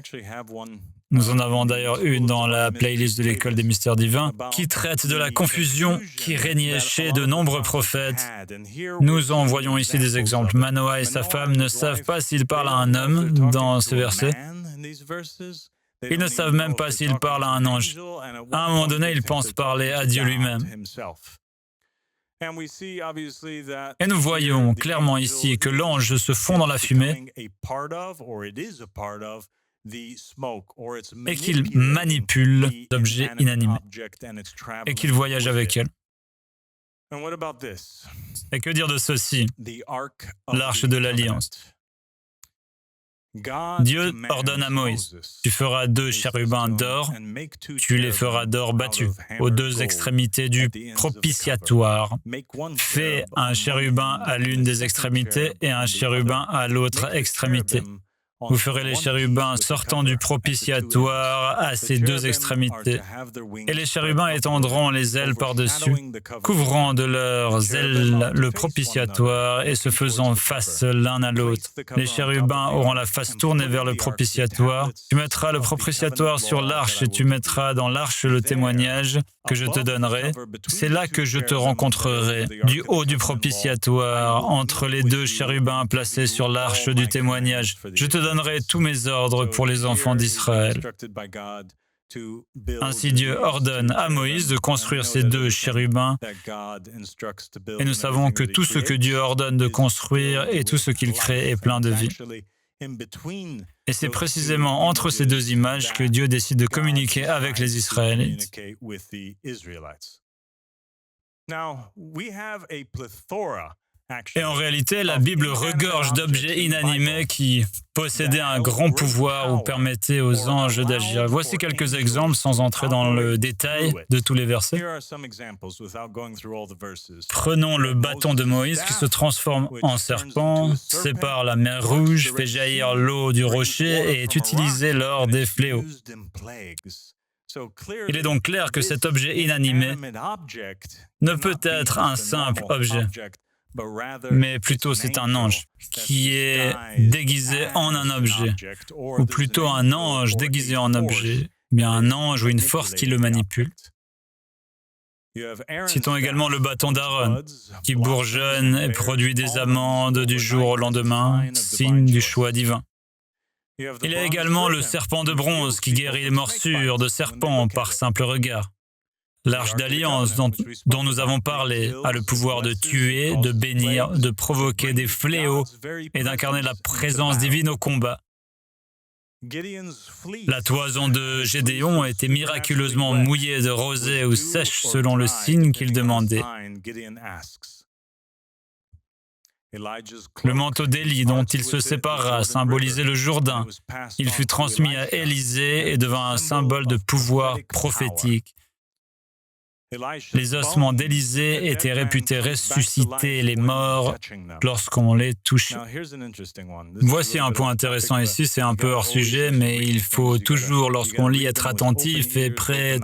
Nous en avons d'ailleurs une dans la playlist de l'École des mystères divins, qui traite de la confusion qui régnait chez de nombreux prophètes. Nous en voyons ici des exemples. Manoah et sa femme ne savent pas s'ils parlent à un homme dans ce verset. Ils ne savent même pas s'ils parlent à un ange. À un moment donné, ils pensent parler à Dieu lui-même. Et nous voyons clairement ici que l'ange se fond dans la fumée et qu'il manipule l'objet inanimé et qu'il voyage avec elle. Et que dire de ceci? L'arche de l'Alliance. Dieu ordonne à Moïse, « Tu feras 2 chérubins d'or, tu les feras d'or battu, aux 2 extrémités du propitiatoire. Fais un chérubin à l'une des extrémités et un chérubin à l'autre extrémité. Vous ferez les chérubins sortant du propitiatoire à ces 2 extrémités. Et les chérubins étendront les ailes par-dessus, couvrant de leurs ailes le propitiatoire et se faisant face l'un à l'autre. Les chérubins auront la face tournée vers le propitiatoire. Tu mettras le propitiatoire sur l'arche et tu mettras dans l'arche le témoignage que je te donnerai. C'est là que je te rencontrerai, du haut du propitiatoire, entre les 2 chérubins placés sur l'arche du témoignage. Je te donnerai tous mes ordres pour les enfants d'Israël. » Ainsi Dieu ordonne à Moïse de construire ces 2 chérubins. Et nous savons que tout ce que Dieu ordonne de construire et tout ce qu'il crée est plein de vie. Et c'est précisément entre ces 2 images que Dieu décide de communiquer avec les Israélites. Et en réalité, la Bible regorge d'objets inanimés qui possédaient un grand pouvoir ou permettaient aux anges d'agir. Voici quelques exemples sans entrer dans le détail de tous les versets. Prenons le bâton de Moïse qui se transforme en serpent, sépare la mer Rouge, fait jaillir l'eau du rocher et est utilisé lors des fléaux. Il est donc clair que cet objet inanimé ne peut être un simple objet, mais plutôt c'est un ange qui est déguisé en un objet, ou plutôt un ange déguisé en objet, bien un ange ou une force qui le manipule. Citons également le bâton d'Aaron, qui bourgeonne et produit des amandes du jour au lendemain, signe du choix divin. Il y a également le serpent de bronze qui guérit les morsures de serpents par simple regard. L'arche d'alliance dont nous avons parlé a le pouvoir de tuer, de bénir, de provoquer des fléaux et d'incarner la présence divine au combat. La toison de Gédéon était miraculeusement mouillée de rosée ou sèche selon le signe qu'il demandait. Le manteau d'Élie dont il se sépara symbolisait le Jourdain. Il fut transmis à Élisée et devint un symbole de pouvoir prophétique. Les ossements d'Élisée étaient réputés ressusciter les morts lorsqu'on les touchait. Voici un point intéressant ici, c'est un peu hors sujet, mais il faut toujours, lorsqu'on lit, être attentif et prêt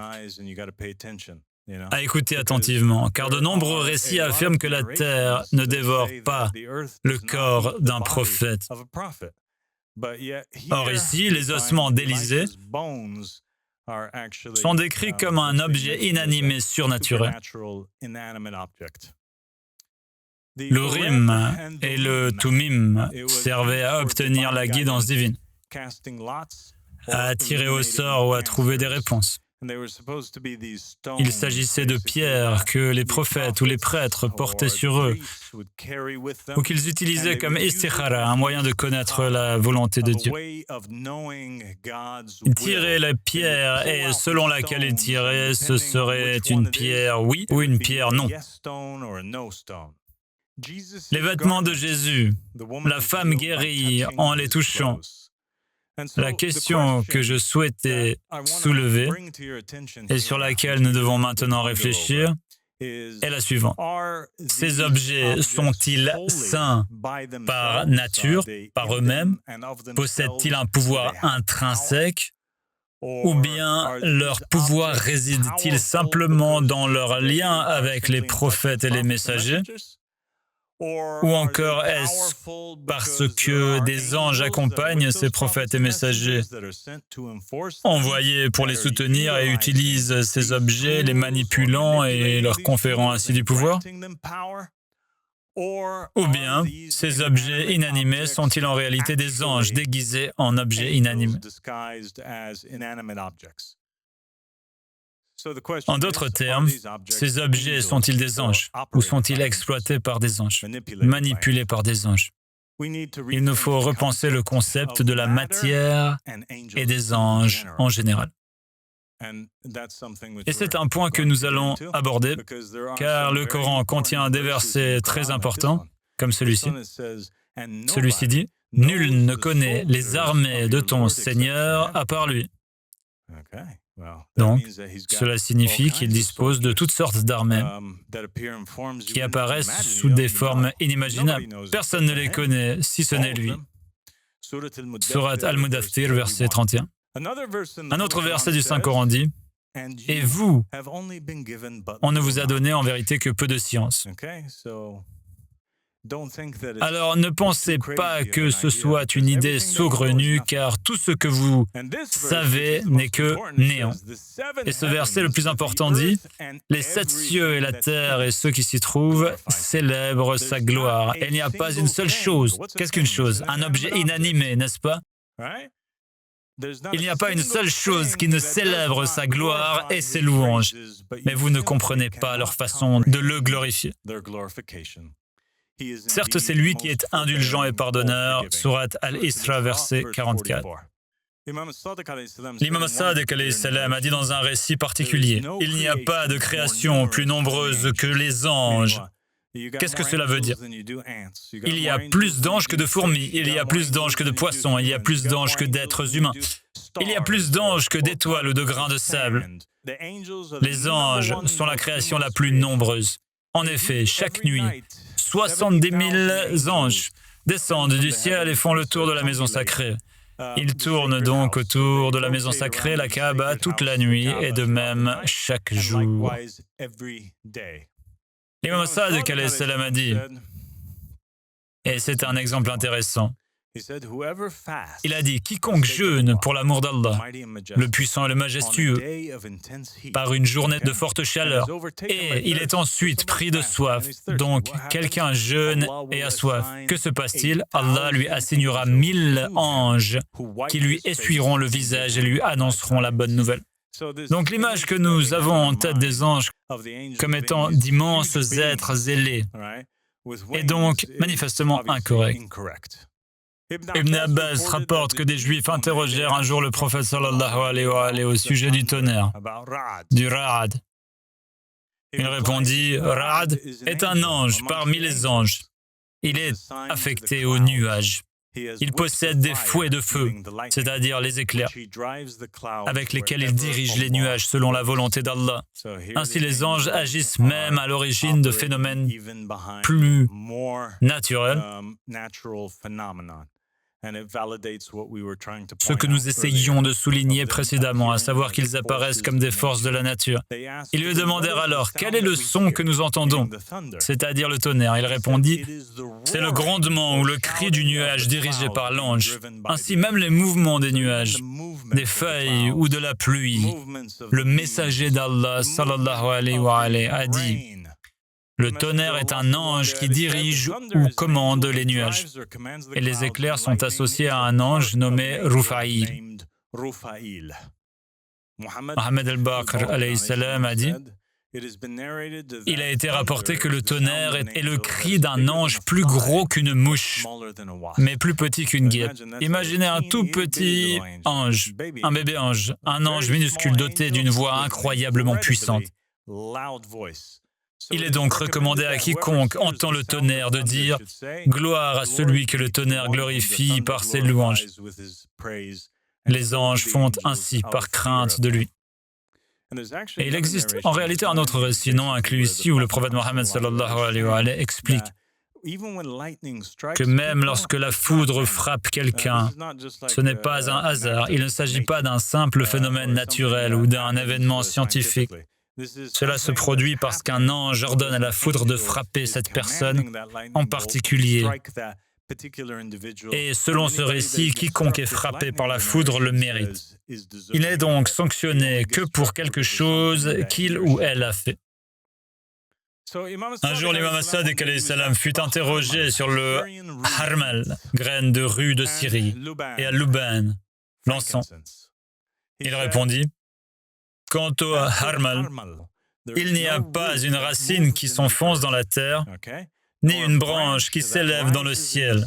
à écouter attentivement, car de nombreux récits affirment que la terre ne dévore pas le corps d'un prophète. Or ici, les ossements d'Élisée sont décrits comme un objet inanimé surnaturel. L'Urim et le Tumim servaient à obtenir la guidance divine, à tirer au sort ou à trouver des réponses. Il s'agissait de pierres que les prophètes ou les prêtres portaient sur eux, ou qu'ils utilisaient comme istikhara, un moyen de connaître la volonté de Dieu. Ils tiraient la pierre et selon laquelle ils tiraient, ce serait une pierre oui ou une pierre non. Les vêtements de Jésus, la femme guérie en les touchant. La question que je souhaitais soulever et sur laquelle nous devons maintenant réfléchir est la suivante. Ces objets sont-ils saints par nature, par eux-mêmes? Possèdent-ils un pouvoir intrinsèque? Ou bien leur pouvoir réside-t-il simplement dans leur lien avec les prophètes et les messagers? Ou encore est-ce parce que des anges accompagnent ces prophètes et messagers envoyés pour les soutenir et utilisent ces objets, les manipulant et leur conférant ainsi du pouvoir? Ou bien ces objets inanimés sont-ils en réalité des anges déguisés en objets inanimés? En d'autres termes, ces objets sont-ils des anges ou sont-ils exploités par des anges, manipulés par des anges? Il nous faut repenser le concept de la matière et des anges en général. Et c'est un point que nous allons aborder, car le Coran contient des versets très importants, comme celui-ci. Celui-ci dit « Nul ne connaît les armées de ton Seigneur à part lui ». Donc, cela signifie qu'il dispose de toutes sortes d'armées qui apparaissent sous des formes inimaginables. Personne ne les connaît si ce n'est lui. Surat Al-Mudaththir, verset 31. Un autre verset du Saint-Coran dit « Et vous, on ne vous a donné en vérité que peu de science. » Alors ne pensez pas que ce soit une idée saugrenue, car tout ce que vous savez n'est que néant. Et ce verset le plus important dit « Les 7 cieux et la terre et ceux qui s'y trouvent célèbrent sa gloire. » Et il n'y a pas une seule chose. Qu'est-ce qu'une chose? Un objet inanimé, n'est-ce pas? Il n'y a pas une seule chose qui ne célèbre sa gloire et ses louanges. Mais vous ne comprenez pas leur façon de le glorifier. Certes, c'est lui qui est indulgent et pardonneur, Surat Al-Isra, verset 44. L'imam Sadiq alayhi salam a dit dans un récit particulier « Il n'y a pas de création plus nombreuse que les anges. » Qu'est-ce que cela veut dire? Il y a plus d'anges que de fourmis, il y a plus d'anges que de poissons, il y a plus d'anges que d'êtres humains. Il y a plus d'anges que d'étoiles ou de grains de sable. Les anges sont la création la plus nombreuse. En effet, chaque nuit, 70 000 anges descendent du ciel et font le tour de la maison sacrée. Ils tournent donc autour de la maison sacrée, la Kaaba, toute la nuit et de même chaque jour. L'imam Sadiq alayhi salam a dit, et c'est un exemple intéressant, il a dit « Quiconque jeûne pour l'amour d'Allah, le puissant et le majestueux, par une journée de forte chaleur, et il est ensuite pris de soif, donc quelqu'un jeûne et a soif. Que se passe-t-il? Allah lui assignera 1000 anges qui lui essuieront le visage et lui annonceront la bonne nouvelle. » Donc l'image que nous avons en tête des anges comme étant d'immenses êtres zélés est donc manifestement incorrecte. Ibn Abbas rapporte que des Juifs interrogèrent un jour le prophète sallallahu alayhi wa alayhi au sujet du tonnerre, du Ra'ad. Il répondit, Ra'ad est un ange parmi les anges. Il est affecté aux nuages. Il possède des fouets de feu, c'est-à-dire les éclairs, avec lesquels il dirige les nuages selon la volonté d'Allah. Ainsi, les anges agissent même à l'origine de phénomènes plus naturels. Ce que nous essayions de souligner précédemment, à savoir qu'ils apparaissent comme des forces de la nature. Ils lui demandèrent alors, quel est le son que nous entendons, c'est-à-dire le tonnerre. Il répondit, c'est le grondement ou le cri du nuage dirigé par l'ange. Ainsi, même les mouvements des nuages, des feuilles ou de la pluie, le messager d'Allah, sallallahu alayhi wa alayhi, a dit, le tonnerre est un ange qui dirige ou commande les nuages. Et les éclairs sont associés à un ange nommé Rufa'il. Mohammed al-Baqir alayhi salam a dit, il a été rapporté que le tonnerre est le cri d'un ange plus gros qu'une mouche, mais plus petit qu'une guêpe. Imaginez un tout petit ange, un bébé ange, un ange minuscule doté d'une voix incroyablement puissante. Il est donc recommandé à quiconque entend le tonnerre de dire « Gloire à celui que le tonnerre glorifie par ses louanges ». Les anges font ainsi par crainte de lui. Et il existe en réalité un autre récit non inclus ici où le prophète Mohammed sallallahu alayhi wa alayhi explique que même lorsque la foudre frappe quelqu'un, ce n'est pas un hasard, il ne s'agit pas d'un simple phénomène naturel ou d'un événement scientifique. Cela se produit parce qu'un ange ordonne à la foudre de frapper cette personne en particulier. Et selon ce récit, quiconque est frappé par la foudre le mérite. Il n'est donc sanctionné que pour quelque chose qu'il ou elle a fait. Un jour, l'imam as-Sadiq alayhi salam fut interrogé sur le harmal, graine de rue de Syrie, et al-luban, l'encens. Il répondit, quant au harmal, il n'y a pas une racine qui s'enfonce dans la terre, ni une branche qui s'élève dans le ciel,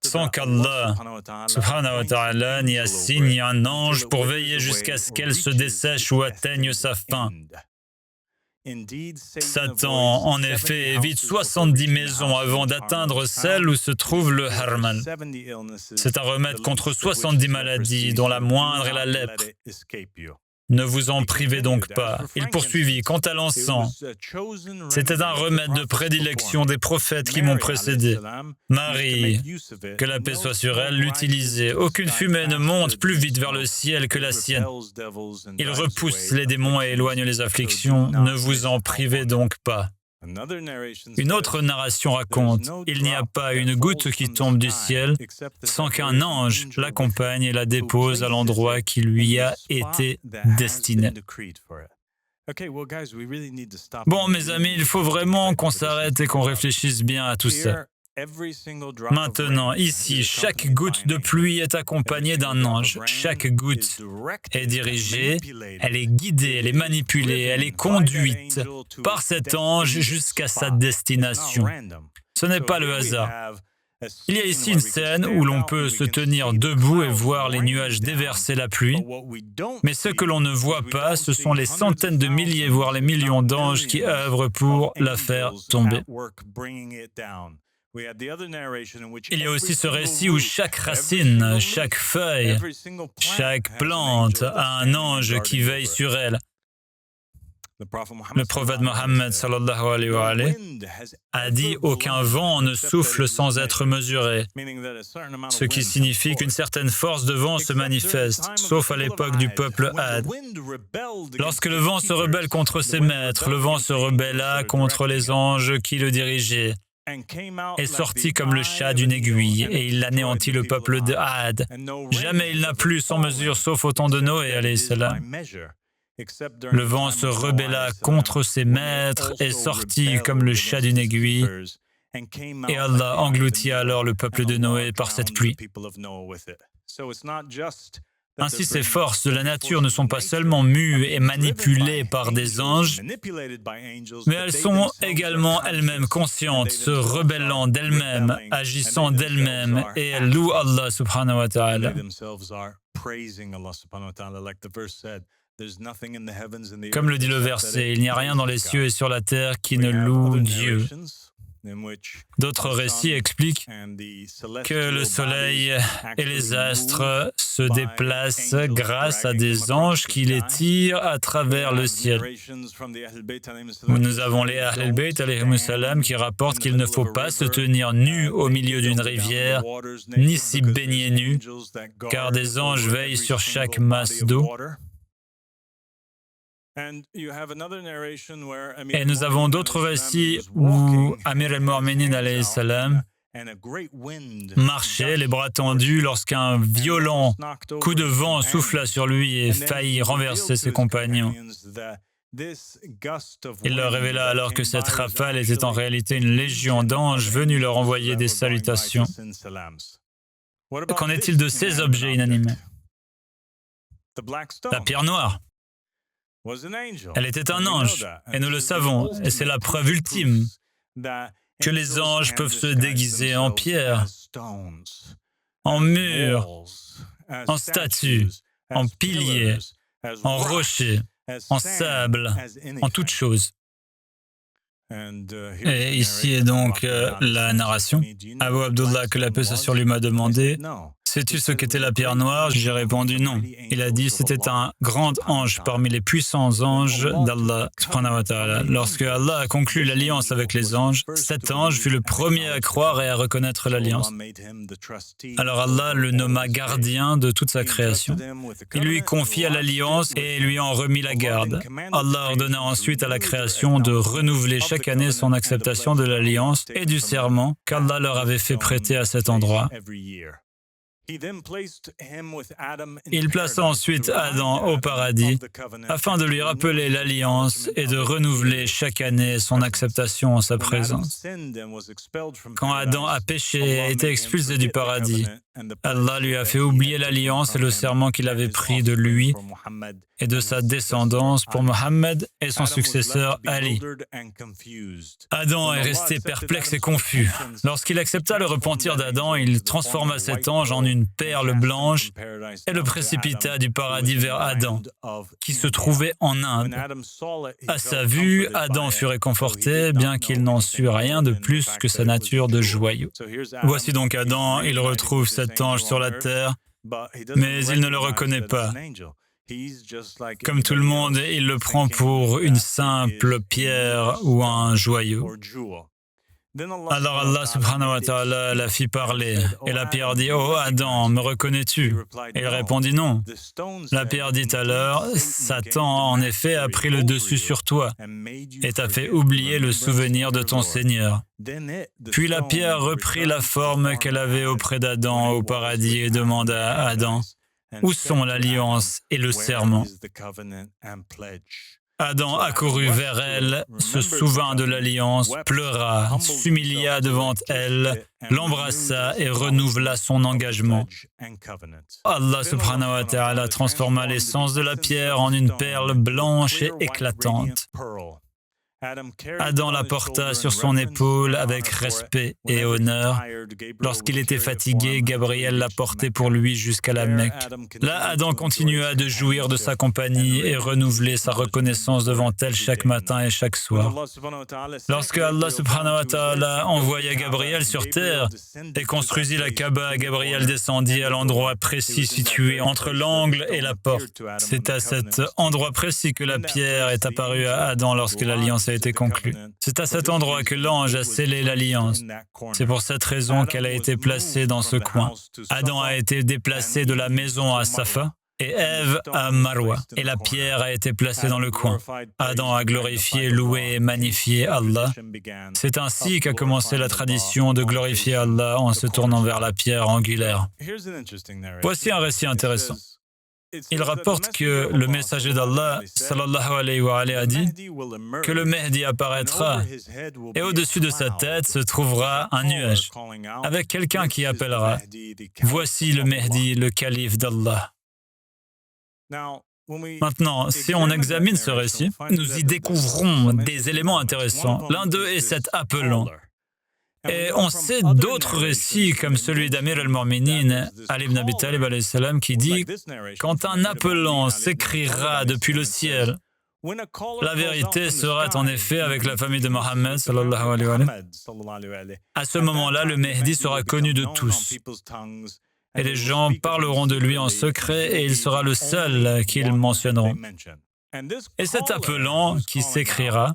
sans qu'Allah, subhanahu wa ta'ala, n'y assigne un ange pour veiller jusqu'à ce qu'elle se dessèche ou atteigne sa fin. Satan, en effet, évite 70 maisons avant d'atteindre celle où se trouve le harmal. C'est un remède contre 70 maladies, dont la moindre est la lèpre. Ne vous en privez donc pas. Il poursuivit, quant à l'encens, c'était un remède de prédilection des prophètes qui m'ont précédé. Marie, que la paix soit sur elle, l'utilisait. Aucune fumée ne monte plus vite vers le ciel que la sienne. Il repousse les démons et éloigne les afflictions. Ne vous en privez donc pas. Une autre narration raconte, il n'y a pas une goutte qui tombe du ciel sans qu'un ange l'accompagne et la dépose à l'endroit qui lui a été destiné. Bon, mes amis, il faut vraiment qu'on s'arrête et qu'on réfléchisse bien à tout ça. Maintenant, ici, chaque goutte de pluie est accompagnée d'un ange. Chaque goutte est dirigée, elle est guidée, elle est manipulée, elle est conduite par cet ange jusqu'à sa destination. Ce n'est pas le hasard. Il y a ici une scène où l'on peut se tenir debout et voir les nuages déverser la pluie, mais ce que l'on ne voit pas, ce sont les centaines de milliers, voire les millions d'anges qui œuvrent pour la faire tomber. Il y a aussi ce récit où chaque racine, chaque feuille, chaque plante a un ange qui veille sur elle. Le prophète Mohammed sallallahu alayhi wa alayhi a dit « Aucun vent ne souffle sans être mesuré », ce qui signifie qu'une certaine force de vent se manifeste, sauf à l'époque du peuple Ad. Lorsque le vent se rebelle contre ses maîtres, le vent se rebella contre les anges qui le dirigeaient, est sorti comme le chat d'une aiguille, et il anéantit le peuple de Ad. Jamais il n'a plu sans mesure, sauf au temps de Noé, alayhi salam. Le vent se rebella contre ses maîtres, est sorti comme le chat d'une aiguille, et Allah engloutit alors le peuple de Noé par cette pluie. Ainsi, ces forces de la nature ne sont pas seulement mues et manipulées par des anges, mais elles sont également elles-mêmes conscientes, se rebellant d'elles-mêmes, agissant d'elles-mêmes, et elles louent Allah subhanahu wa ta'ala. Comme le dit le verset, il n'y a rien dans les cieux et sur la terre qui ne loue Dieu. D'autres récits expliquent que le soleil et les astres se déplacent grâce à des anges qui les tirent à travers le ciel. Nous avons les Ahl al-Bayt alayhimus salam qui rapportent qu'il ne faut pas se tenir nu au milieu d'une rivière, ni s'y baigner nu, car des anges veillent sur chaque masse d'eau. Et nous avons d'autres récits où Amir al-Mu'minin alayhi salam marchait les bras tendus lorsqu'un violent coup de vent souffla sur lui et faillit renverser ses compagnons. Il leur révéla alors que cette rafale était en réalité une légion d'anges venus leur envoyer des salutations. Qu'en est-il de ces objets inanimés? La pierre noire. Elle était un ange, et nous le savons, et c'est la preuve ultime que les anges peuvent se déguiser en pierre, en murs, en statues, en piliers, en rochers, en sable, en toutes choses. Et ici est donc la narration. Abu Abdullah, que la paix soit sur lui, m'a demandé « Sais-tu ce qu'était la pierre noire ?» J'ai répondu non. Il a dit « C'était un grand ange parmi les puissants anges d'Allah. » Lorsque Allah a conclu l'alliance avec les anges, cet ange fut le premier à croire et à reconnaître l'alliance. Alors Allah le nomma gardien de toute sa création. Il lui confia l'alliance et lui en remit la garde. Allah ordonna ensuite à la création de renouveler chaque année son acceptation de l'alliance et du serment qu'Allah leur avait fait prêter à cet endroit. Il plaça ensuite Adam au paradis afin de lui rappeler l'alliance et de renouveler chaque année son acceptation en sa présence. Quand Adam a péché et a été expulsé du paradis, Allah lui a fait oublier l'alliance et le serment qu'il avait pris de lui et de sa descendance pour Mohammed et son successeur Ali. Adam est resté perplexe et confus. Lorsqu'il accepta le repentir d'Adam, il transforma cet ange en une perle blanche et le précipita du paradis vers Adam, qui se trouvait en Inde. À sa vue, Adam fut réconforté, bien qu'il n'en sût rien de plus que sa nature de joyau. Voici donc Adam, il retrouve cet ange sur la terre, mais il ne le reconnaît pas. Comme tout le monde, il le prend pour une simple pierre ou un joyau. Alors Allah subhanahu wa ta'ala la fit parler, et la pierre dit « Oh Adam, me reconnais-tu » Et il répondit « Non ». La pierre dit alors « Satan en effet a pris le dessus sur toi et t'a fait oublier le souvenir de ton Seigneur. » Puis la pierre reprit la forme qu'elle avait auprès d'Adam au paradis et demanda à Adam « Où sont l'alliance et le serment ?» Adam accourut vers elle, se souvint de l'alliance, pleura, s'humilia devant elle, l'embrassa et renouvela son engagement. Allah subhanahu wa ta'ala transforma l'essence de la pierre en une perle blanche et éclatante. Adam la porta sur son épaule avec respect et honneur. Lorsqu'il était fatigué, Gabriel la portait pour lui jusqu'à la Mecque. Là, Adam continua de jouir de sa compagnie et renouveler sa reconnaissance devant elle chaque matin et chaque soir. Lorsque Allah subhanahu wa ta'ala envoya Gabriel sur terre et construisit la Kaaba, Gabriel descendit à l'endroit précis situé entre l'angle et la porte. C'est à cet endroit précis que la pierre est apparue à Adam lorsque l'alliance a été conclue. C'est à cet endroit que l'ange a scellé l'alliance. C'est pour cette raison qu'elle a été placée dans ce coin. Adam a été déplacé de la maison à Safa et Ève à Marwa, et la pierre a été placée dans le coin. Adam a glorifié, loué et magnifié Allah. C'est ainsi qu'a commencé la tradition de glorifier Allah en se tournant vers la pierre angulaire. Voici un récit intéressant. Il rapporte que le messager d'Allah, sallallahu alayhi wa alayhi, a dit que le Mehdi apparaîtra et au-dessus de sa tête se trouvera un nuage avec quelqu'un qui appellera « Voici le Mehdi, le calife d'Allah ». Maintenant, si on examine ce récit, nous y découvrons des éléments intéressants. L'un d'eux est cet appelant. Et on sait d'autres récits comme celui d'Amir al-Mu'minin, Ali ibn Abi Talib alayhi salam, qui dit « Quand un appelant s'écriera depuis le ciel, La vérité sera en effet avec la famille de Mohammed sallallahu alayhi wa sallam. À ce moment-là, le Mehdi sera connu de tous. Et les gens parleront de lui en secret et il sera le seul qu'ils mentionneront. Et cet appelant qui s'écriera,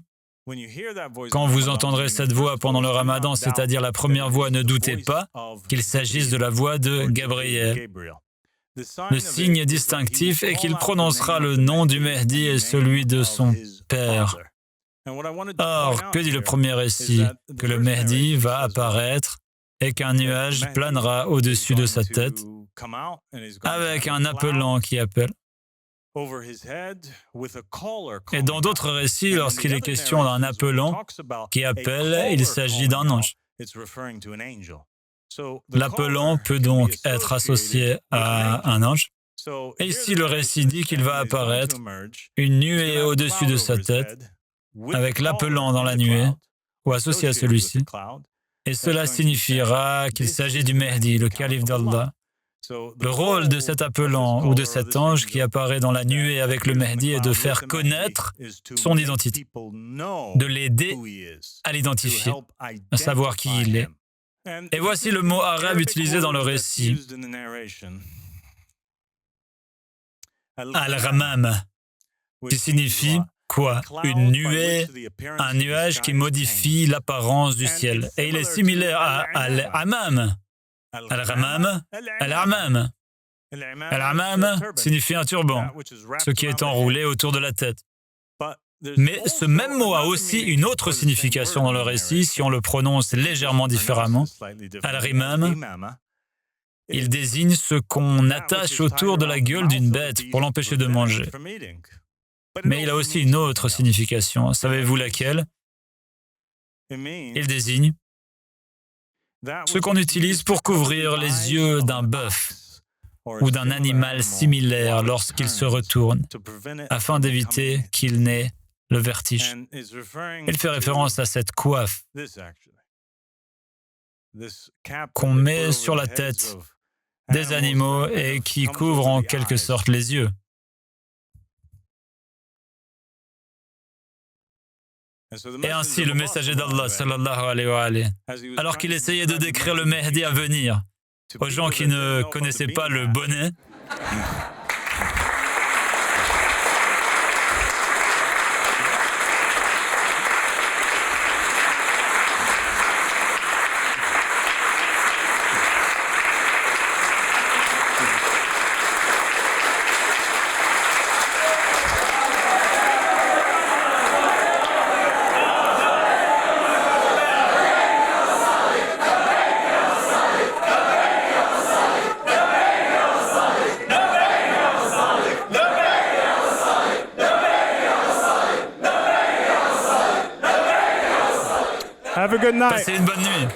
quand vous entendrez cette voix pendant le Ramadan, c'est-à-dire la première voix, ne doutez pas qu'il s'agisse de la voix de Gabriel. Le signe distinctif est qu'il prononcera le nom du Mehdi et celui de son père. Or, que dit le premier récit? Que le Mehdi va apparaître et qu'un nuage planera au-dessus de sa tête avec un appelant qui appelle. Et dans d'autres récits, lorsqu'il est question d'un appelant qui appelle, il s'agit d'un ange. L'appelant peut donc être associé à un ange. Et ici, le récit dit qu'il va apparaître une nuée au-dessus de sa tête, avec l'appelant dans la nuée, ou associé à celui-ci. Et cela signifiera qu'il s'agit du Mehdi, le calife d'Allah. Le rôle de cet appelant ou de cet ange qui apparaît dans la nuée avec le Mehdi est de faire connaître son identité, de l'aider à l'identifier, à savoir qui il est. Et voici le mot arabe utilisé dans le récit. Al-Ramam, qui signifie quoi? Une nuée, un nuage qui modifie l'apparence du ciel. Et il est similaire à Al-Amam. Al-Ramam, Al-Amam. Al-Amam signifie un turban, ce qui est enroulé autour de la tête. Mais ce même mot a aussi une autre signification dans le récit si on le prononce légèrement différemment. Al-Rimam, il désigne ce qu'on attache autour de la gueule d'une bête pour l'empêcher de manger. Mais il a aussi une autre signification. Savez-vous laquelle? Il désigne ce qu'on utilise pour couvrir les yeux d'un bœuf ou d'un animal similaire lorsqu'il se retourne, afin d'éviter qu'il n'ait le vertige. Il fait référence à cette coiffe qu'on met sur la tête des animaux et qui couvre en quelque sorte les yeux. Et ainsi, le messager d'Allah, sallallahu alayhi wa alayhi, alors qu'il essayait de décrire le Mehdi à venir aux gens qui ne connaissaient pas le bonnet,
Have a good night.
passez une bonne nuit.